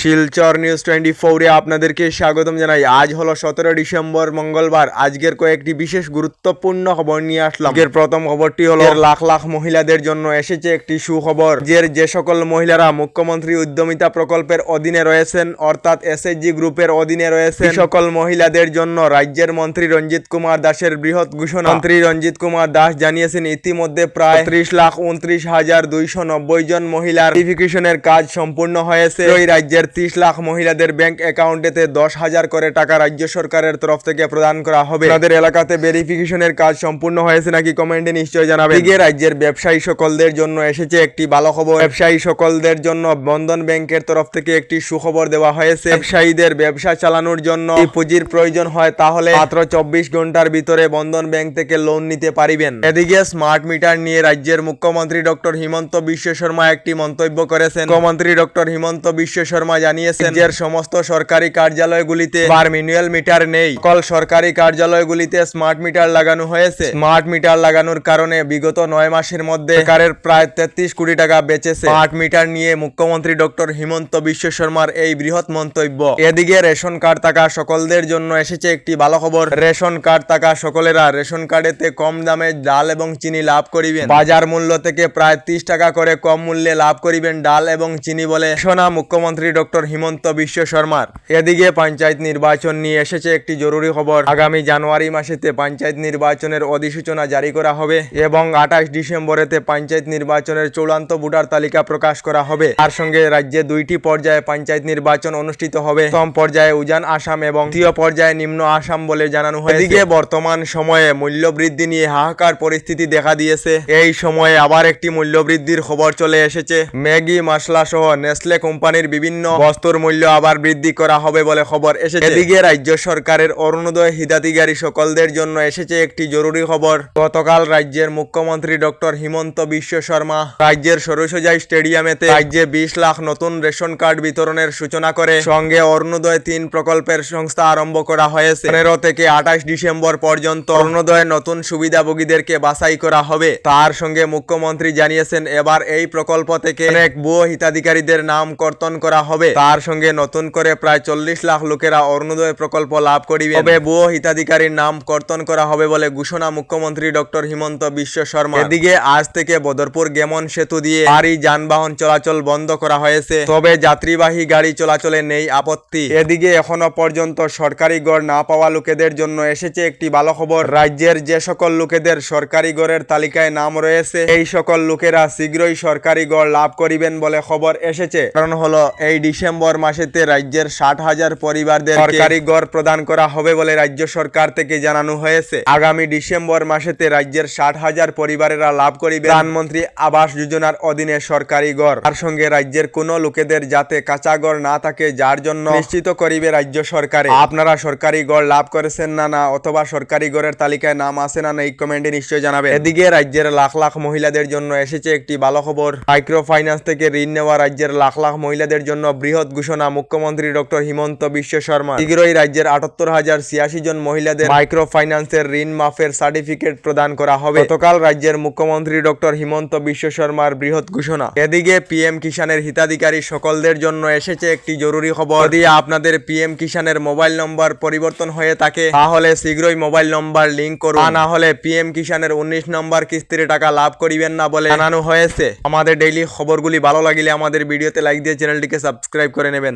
Silchar news 24 আপনাদেরকে স্বাগতম জানাই। আজ হলো 17 ডিসেম্বর মঙ্গলবার। আজকের কয়েকটি বিশেষ গুরুত্বপূর্ণ খবর নিয়ে আসলাম। আজকের প্রথম খবরটি হলো লাখ লাখ মহিলাদের জন্য এসেছে একটি সুখবর। যে সকল মহিলারা মুখ্যমন্ত্রী উদ্যমিতা প্রকল্পের অধীনে রয়েছেন, অর্থাৎ এসএইচজি গ্রুপের অধীনে রয়েছেন, সকল মহিলাদের জন্য রাজ্যের মন্ত্রী রঞ্জিত কুমার দাসের বৃহৎ ঘোষণা। মন্ত্রী রঞ্জিত কুমার দাস জানিয়েছেন ইতিমধ্যে প্রায় 30,29,290 জন মহিলার ভেরিফিকেশনের কাজ সম্পূর্ণ হয়েছে। এই রাজ্যের 30 লাখ মহিলাদের ব্যাংক অ্যাকাউন্টেতে 10,000 করে টাকা রাজ্য সরকারের তরফ থেকে প্রদান করা হবে। তাদের এলাকাতে ভেরিফিকেশনের কাজ সম্পূর্ণ হয়েছে নাকি কমেন্টে নিশ্চয়ই জানাবেন। এদিকে রাজ্যের ব্যবসায়ী সকলদের জন্য এসেছে একটি ভালো খবর। ব্যবসায়ী সকলদের জন্য বন্ধন ব্যাংকের তরফ থেকে একটি সুখবর দেওয়া হয়েছে। ব্যবসায়ীদের ব্যবসা চালানোর জন্য পুঁজির প্রয়োজন হয় তাহলে মাত্র 24 ঘন্টার ভিতরে বন্ধন ব্যাংক থেকে লোন নিতে পারিবেন। এদিকে স্মার্ট মিটার নিয়ে রাজ্যের মুখ্যমন্ত্রী ডক্টর হিমন্ত বিশ্ব শর্মা একটি মন্তব্য করেছেন। মুখ্যমন্ত্রী ডক্টর হিমন্ত বিশ্ব শর্মা জানিয়েছেন যে সমস্ত সরকারি কার্যালয়গুলিতে ম্যানুয়াল মিটার নেই, সকল সরকারি কার্যালয়গুলিতে স্মার্ট মিটার লাগানো হয়েছে। স্মার্ট মিটার লাগানোর কারণে বিগত 9 মাসের মধ্যে সরকারের প্রায় 33 কোটি টাকা বেঁচেছে। স্মার্ট মিটার নিয়ে মুখ্যমন্ত্রী ডক্টর হিমন্ত বিশ্ব শর্মার এই বৃহৎ মন্তব্য। এদিকে রেশন কার্ড থাকা সকলদের জন্য এসেছে একটি ভালো খবর। রেশন কার্ড থাকা সকলেরা রেশন কার্ডেতে কম দামে ডাল এবং চিনি লাভ করিবেন। বাজার মূল্য থেকে প্রায় 30 টাকা করে কম মূল্যে লাভ করিবেন ডাল এবং চিনি বলে ঘোষণা মুখ্যমন্ত্রী ডক্টর হিমন্ত বিশ্ব শর্মার। এদিকে পঞ্চায়েত নির্বাচন নিয়ে এসেছে একটি জরুরি খবর। আগামী জানুয়ারি মাসেতে পঞ্চায়েত নির্বাচনের অধিসূচনা জারি করা হবে এবং 28 ডিসেম্বরেতে পঞ্চায়েত নির্বাচনের চূড়ান্ত ভোটার তালিকা প্রকাশ করা হবে। তার সঙ্গে রাজ্যে 2টি পর্যায়ে পঞ্চায়েত নির্বাচন অনুষ্ঠিত হবে। প্রথম পর্যায়ে উজান আসাম এবং দ্বিতীয় পর্যায়ে নিম্ন আসাম বলে জানানো হয়েছে। এদিকে বর্তমান সময়ে মূল্য বৃদ্ধি নিয়ে হাহাকার পরিস্থিতি দেখা দিয়েছে। এই সময়ে আবার একটি মূল্য বৃদ্ধির খবর চলে এসেছে। ম্যাগি মশলা সহ নেসলে কোম্পানির বিভিন্ন বস্তুর মূল্য আবার বৃদ্ধি করা হবে বলে খবর এসেছে। এদিকে রাজ্য সরকারের অরুণোদয় হিতাধিকারী সকলদের জন্য এসেছে একটি জরুরি খবর। গতকাল রাজ্যের মুখ্যমন্ত্রী ডক্টর হিমন্ত বিশ্ব শর্মা রাজ্যের সরুসজাই স্টেডিয়ামেতে রাজ্যে 20 লাখ নতুন রেশন কার্ড বিতরণের সূচনা করে সঙ্গে অরুণোদয় 3 প্রকল্পের সংস্থা আরম্ভ করা হয়েছে। 15 থেকে 28 ডিসেম্বর পর্যন্ত অরুণোদয়ের নতুন সুবিধাভোগীদেরকে বাছাই করা হবে। তার সঙ্গে মুখ্যমন্ত্রী জানিয়েছেন এবার এই প্রকল্প থেকে অনেক ভুয়ো হিতাধিকারীদের নাম কর্তন করা হবে। তার সঙ্গে নতুন করে প্রায় 40 লাখ লোকেরা অরুণোদয় প্রকল্প লাভ করিবে। তবে ভুয়ো হিতাধিকারীর নাম কর্তন করা হবে বলে ঘোষণা মুখ্যমন্ত্রী ডক্টর হিমন্ত বিশ্ব শর্মা। এদিকে আজ থেকে বদরপুর গেমন সেতু দিয়ে ভারী যানবাহন চলাচল বন্ধ করা হয়েছে, তবে যাত্রীবাহী গাড়ি চলাচলে নেই আপত্তি। এদিকে এখনো পর্যন্ত সরকারি ঘর না পাওয়া লোকেদের জন্য এসেছে একটি ভালো খবর। রাজ্যের যে সকল লোকেদের সরকারি ঘরের তালিকায় নাম রয়েছে এই সকল লোকেরা শীঘ্রই সরকারি ঘর লাভ করিবেন বলে খবর এসেছে। কারণ হলো এই ডিসেম্বর মাসেতে রাজ্যের 60,000 পরিবারদের সরকারি ঘর প্রদান করা হবে বলে রাজ্য সরকার থেকে জানানো হয়েছে। আগামী ডিসেম্বর মাসেতে রাজ্যের 60,000 পরিবারেরা লাভ করিবে প্রধানমন্ত্রী আবাস যোজনার অধীনে সরকারি ঘর। তার সঙ্গে রাজ্যের কোনো লোকেদের যাতে কাঁচা ঘর না থাকে, যার জন্য নিশ্চিত করিবে রাজ্য সরকার। আপনারা সরকারি ঘর লাভ করেছেন না অথবা সরকারি ঘরের তালিকায় নাম আছে না এই কমেন্টে নিশ্চয়ই জানাবেন। এদিকে রাজ্যের লাখ লাখ মহিলাদের জন্য এসেছে একটি ভালো খবর। মাইক্রো ফাইন্যান্স থেকে ঋণ নেওয়া রাজ্যের লাখ লাখ মহিলাদের জন্য বৃহৎ ঘোষণা মুখ্যমন্ত্রী ডক্টর হিমন্ত বিশ্ব শর্মা। শীঘ্রই রাজ্যের 78,086 জন মহিলাদের মাইক্রো ফাইন্যান্সের ঋণ মাফের সার্টিফিকেট প্রদান করা হবে। গতকাল রাজ্যের মুখ্যমন্ত্রী ডক্টর হিমন্ত বিশ্ব শর্মার বৃহৎ ঘোষণা। এদিকে পিএম কিষানের হিতাধিকারী সকলদের জন্য এসেছে একটি জরুরি খবর। যদি আপনাদের পিএম কিষানের মোবাইল নম্বর পরিবর্তন হয়ে থাকে তাহলে শীঘ্রই মোবাইল নম্বর লিংক করুন, না হলে পিএম কিষানের 19 নম্বর কিস্তির টাকা লাভ করিবেন না বলে জানানো হয়েছে। আমাদের ডেইলি খবরগুলি ভালো লাগলে আমাদের ভিডিওতে লাইক দিয়ে চ্যানেলটিকে সাবস্ক্রাইব করে নেবেন।